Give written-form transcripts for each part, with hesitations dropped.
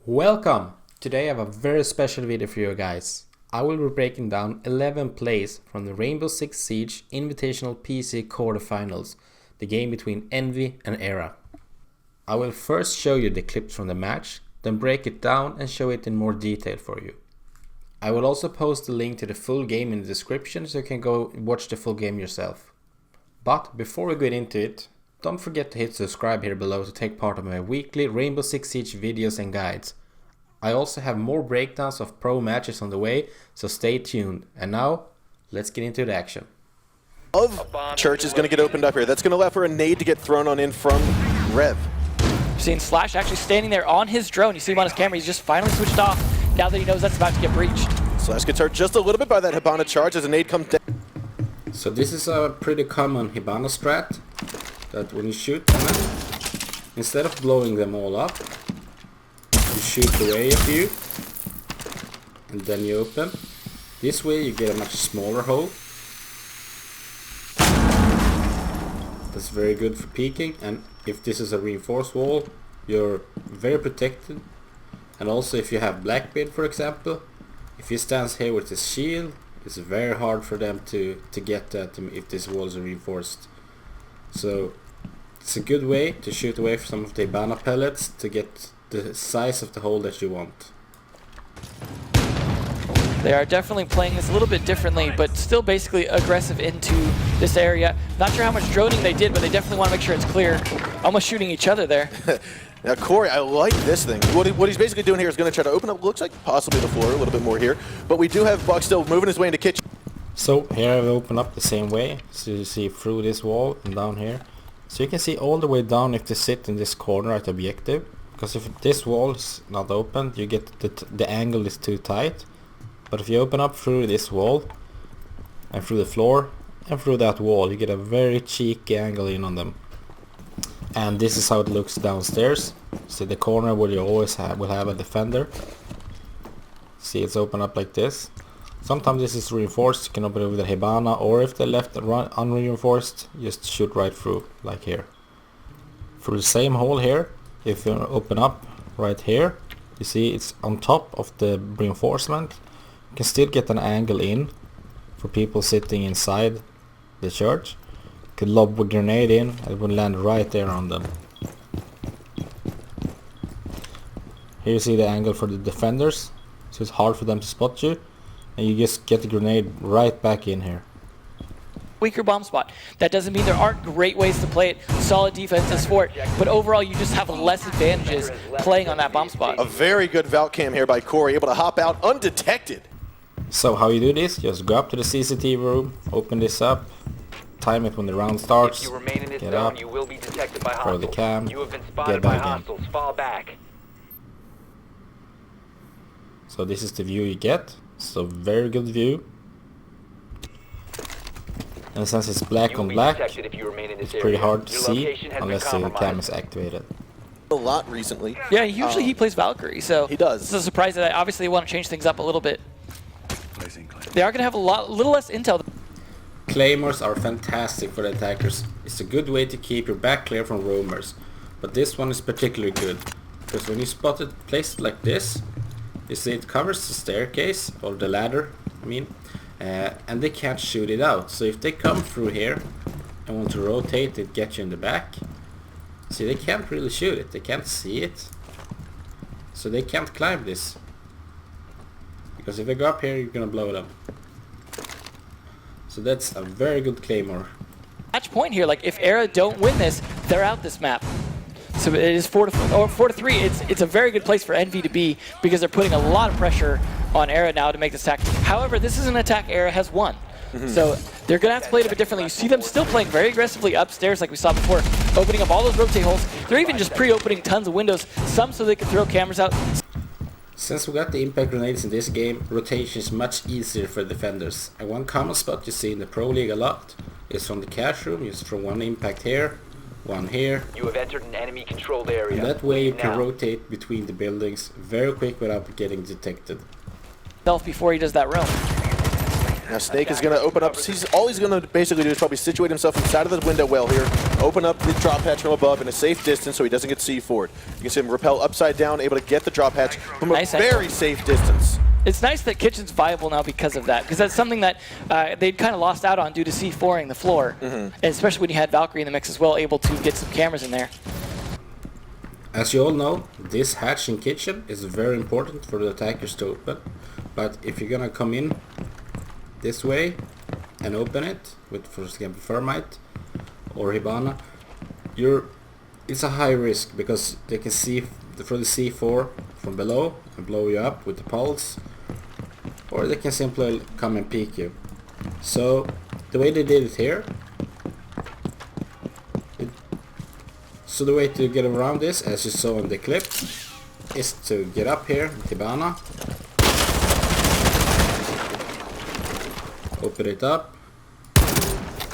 Welcome! Today I have a very special video for you guys. I will be breaking down 11 plays from the Rainbow Six Siege Invitational PC quarterfinals, the game between Envy and eRa. I will first show you the clips from the match, then break it down and show it in more detail for you. I will also post a link to the full game in the description so you can go watch the full game yourself. But before we get into it, don't forget to hit subscribe here below to take part of my weekly Rainbow Six Siege videos and guides. I also have more breakdowns of pro matches on the way, so stay tuned. And now, let's get into the action. Church is going to get opened up here. That's going to allow for a nade to get thrown on in from Rev. You're seeing Slash actually standing there on his drone. You see him on his camera. He's just finally switched off now that he knows that's about to get breached. Slash gets hurt just a little bit by that Hibana charge as a nade comes down. So this is a pretty common Hibana strat, that when you shoot them, instead of blowing them all up, you shoot away a few, and then you open. This way you get a much smaller hole. That's very good for peeking, and if this is a reinforced wall, you're very protected. And also if you have Blackbeard, for example, if he stands here with his shield, it's very hard for them to get at him if this wall is reinforced. So it's a good way to shoot away from some of the Hibana pellets to get the size of the hole that you want. They are definitely playing this a little bit differently, but still basically aggressive into this area. Not sure how much droning they did, but they definitely want to make sure it's clear. Almost shooting each other there. Now Corey, I like this thing. What he's basically doing here is going to try to open up, looks like possibly the floor a little bit more here. But we do have Buck still moving his way into kitchen. So here I've opened up the same way, so you see through this wall and down here. So you can see all the way down if they sit in this corner at objective. Because if this wall is not open, you get the angle is too tight. But if you open up through this wall, and through the floor, and through that wall, you get a very cheeky angle in on them. And this is how it looks downstairs. See the corner where you always will have a defender. See, it's open up like this. Sometimes this is reinforced, you can open it with a Hibana, or if they're left unreinforced, just shoot right through, like here. Through the same hole here, if you open up right here, you see it's on top of the reinforcement. You can still get an angle in for people sitting inside the church. You could lob a grenade in and it would land right there on them. Here you see the angle for the defenders, so it's hard for them to spot you, and you just get the grenade right back in here. Weaker bomb spot. That doesn't mean there aren't great ways to play it. Solid defenses for it, but overall you just have less advantages playing on that bomb spot. A very good Valk cam here by Corey, able to hop out undetected. So how you do this, just go up to the CCTV room, open this up, time it when the round starts, get up, throw the cam, get back in. So this is the view you get, so very good view. And since it's black on black, it's pretty hard to see unless the cam is activated. A lot recently. Yeah, usually he plays Valkyrie, so he does. It's a surprise that obviously they want to change things up a little bit. They are going to have a little less intel. Claymores are fantastic for the attackers. It's a good way to keep your back clear from roamers. But this one is particularly good, because when you spot it placed like this, you see it covers the staircase, or the ladder, I mean, and they can't shoot it out. So if they come through here and want to rotate it, get you in the back, see, they can't really shoot it, they can't see it, so they can't climb this. Because if they go up here, you're gonna blow them. So that's a very good Claymore. Match point here, like if eRa don't win this, they're out this map. So it is 4-3. It's a very good place for Envy to be because they're putting a lot of pressure on eRa now to make this attack. However, this is an attack eRa has won. So they're going to have to play it a bit differently. You see them still playing very aggressively upstairs like we saw before, opening up all those rotate holes. They're even just pre-opening tons of windows, some so they can throw cameras out. Since we got the impact grenades in this game, rotation is much easier for defenders. And one common spot you see in the Pro League a lot is from the cash room. You just throw one impact here, one here. You have entered an enemy controlled area. And that way you can rotate between the buildings very quick without getting detected. Before he does that roam. Now Snake is going to open up. All he's going to basically do is probably situate himself inside of the window well here, open up the drop hatch from above in a safe distance so he doesn't get C4'd. You can see him rappel upside down, able to get the drop hatch from a very safe distance. It's nice that Kitchen's viable now because of that, because that's something that they'd kind of lost out on due to C4ing the floor, and especially when you had Valkyrie in the mix as well, able to get some cameras in there. As you all know, this hatch in Kitchen is very important for the attackers to open, but if you're gonna come in this way and open it with, for example, Thermite or Hibana, it's a high risk because they can see through the C4 from below and blow you up with the pulse, or they can simply come and peek you. So the way they did it here, so the way to get around this, as you saw in the clip, is to get up here with Hibana, open it up,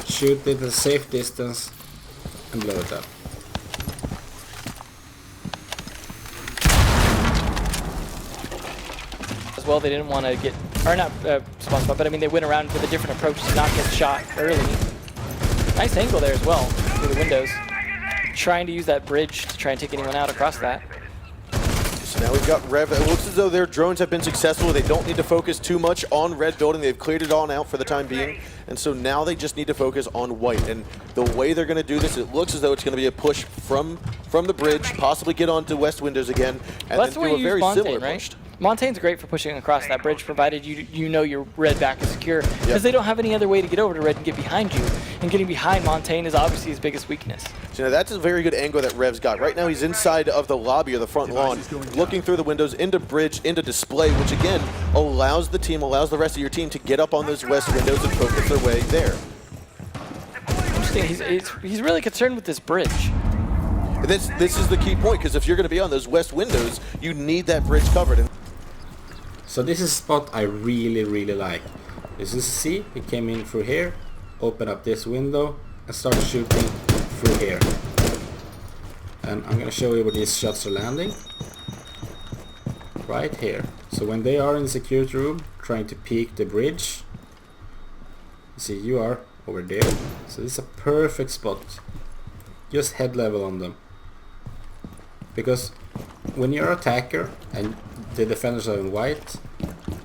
shoot it at a safe distance and blow it up. As well, they didn't want to get, or not spawn spot, but I mean they went around with a different approach to not get shot early. Nice angle there as well through the windows. Trying to use that bridge to try and take anyone out across that. So now we've got Rev. It looks as though their drones have been successful. They don't need to focus too much on red building. They've cleared it on out for the time being. And so now they just need to focus on white. And the way they're going to do this, it looks as though it's going to be a push from the bridge, possibly get onto west windows again, and then do a very similar push. Montaigne's great for pushing across that bridge, provided you know your red back is secure, because they don't have any other way to get over to red and get behind you. And getting behind Montaigne is obviously his biggest weakness. So now that's a very good angle that Rev's got. Right now he's inside of the lobby or the front lawn, looking through the windows into bridge, into display, which again allows the rest of your team to get up on those west windows and focus their way there. Interesting. He's really concerned with this bridge. This is the key point, because if you're going to be on those west windows, you need that bridge covered. So this is a spot I really like. As you see, he came in through here, open up this window and start shooting through here. And I'm gonna show you where these shots are landing. Right here. So when they are in the security room trying to peek the bridge, see, you are over there. So this is a perfect spot. Just head level on them. Because when you're an attacker and the defenders are in white,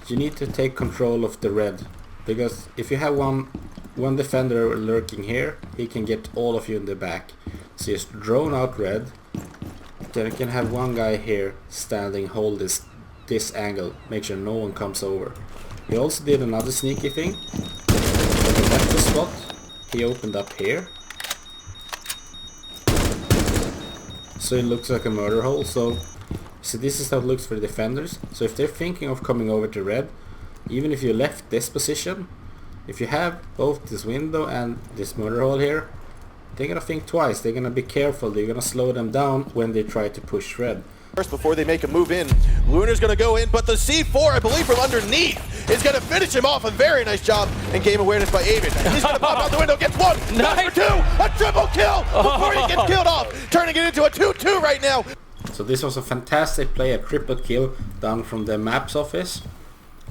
you need to take control of the red, because if you have one defender lurking here, he can get all of you in the back. So just drone out red, then you can have one guy here standing, hold this angle, make sure no one comes over. He also did another sneaky thing. When he left the spot, he opened up here, so it looks like a murder hole. So this is how it looks for the defenders. So if they're thinking of coming over to red, even if you left this position, if you have both this window and this murder hole here, they're gonna think twice. They're gonna be careful. They're gonna slow them down when they try to push red. First, before they make a move in, Lunar's gonna go in, but the C4, I believe from underneath, is gonna finish him off. A very nice job in game awareness by Aven. He's gonna pop out the window, gets one, number two, a triple kill before he gets killed off, turning it into a 2-2 right now. So this was a fantastic play, a triple kill down from the maps office.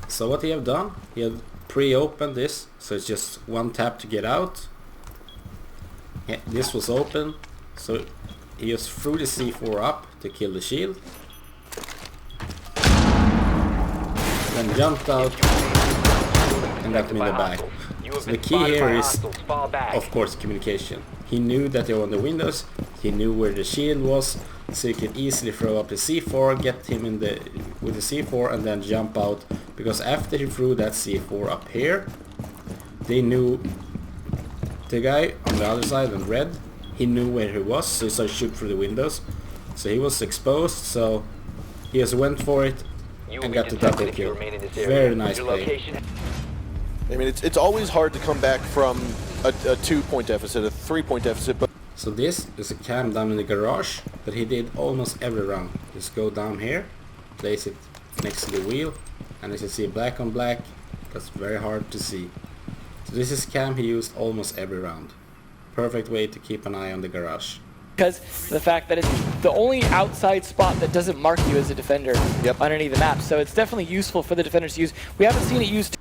So what he have done, he had pre-opened this, so it's just one tap to get out. Yeah, this was open, so he just threw the C4 up to kill the shield. Then jumped out and got him in the back. So the key here is, of course, communication. He knew that they were on the windows, he knew where the shield was, so you could easily throw up the C4, get him in with the C4 and then jump out, because after he threw that C4 up here, they knew the guy on the other side on red, he knew where he was, so he started shooting through the windows. So he was exposed, so he just went for it and got the double kill. Very nice play. I mean, it's always hard to come back from a 2-point deficit, a 3-point deficit. But so this is a cam down in the garage that he did almost every round. Just go down here, place it next to the wheel, and as you see black on black, that's very hard to see. So this is cam he used almost every round. Perfect way to keep an eye on the garage. Because the fact that it's the only outside spot that doesn't mark you as a defender underneath the map. So it's definitely useful for the defenders to use. We haven't seen it used.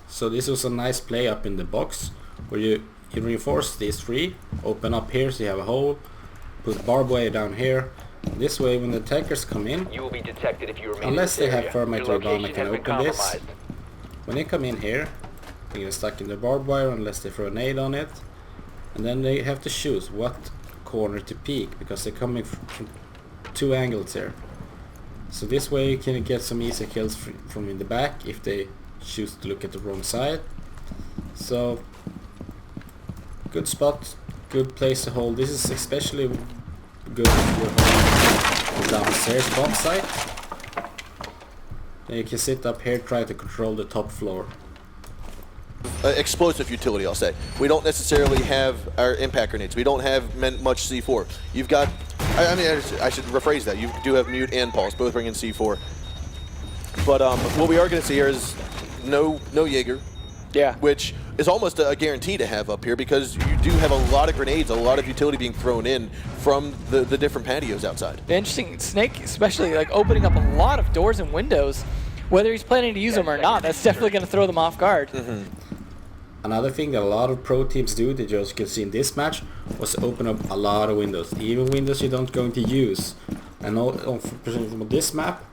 So this was a nice play up in the box where you reinforce these three, open up here so you have a hole, put barbed wire down here. This way when the attackers come in, You will be detected if you remain unless in they this have area. thermite Your or Hibana location can has been open this. compromised. When they come in here, they get stuck in the barbed wire unless they throw a nade on it. And then they have to choose what corner to peek because they're coming from two angles here. So this way you can get some easy kills from in the back if they choose to look at the wrong side. So good spot, good place to hold. This is especially good if you're holding the downstairs box site. Then you can sit up here, try to control the top floor. Explosive utility, I'll say. We don't necessarily have our impact grenades. We don't have much C4. You've got, I mean, I should rephrase that. You do have mute and pulse, both bring in C4. But what we are going to see here is no Jaeger. Yeah. Which is almost a guarantee to have up here because you do have a lot of grenades, a lot of utility being thrown in from the different patios outside. Interesting. Snake especially like opening up a lot of doors and windows. Whether he's planning to use them or not, that's definitely going to throw them off guard. Another thing that a lot of pro teams do, that you also can see in this match, was open up a lot of windows, even windows you don't going to use. And for example, this map,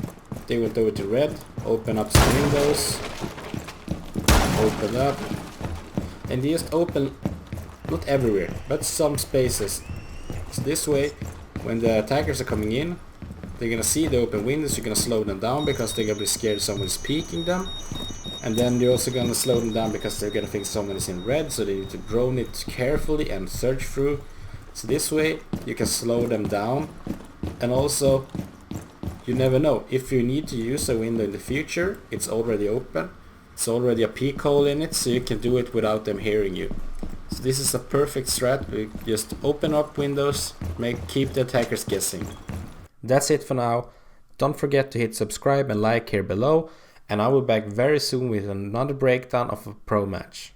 they went over to red, open up some windows, open up, and they just open, not everywhere, but some spaces. So this way, when the attackers are coming in, they're gonna see the open windows, you're gonna slow them down because they're gonna be scared someone's peeking them. And then you're also gonna slow them down because they're gonna think someone is in red, so they need to drone it carefully and search through. So this way, you can slow them down. And also, you never know, if you need to use a window in the future, it's already open. It's already a peek hole in it, so you can do it without them hearing you. So this is a perfect strat. We just open up windows, keep the attackers guessing. That's it for now. Don't forget to hit subscribe and like here below, and I will be back very soon with another breakdown of a pro match.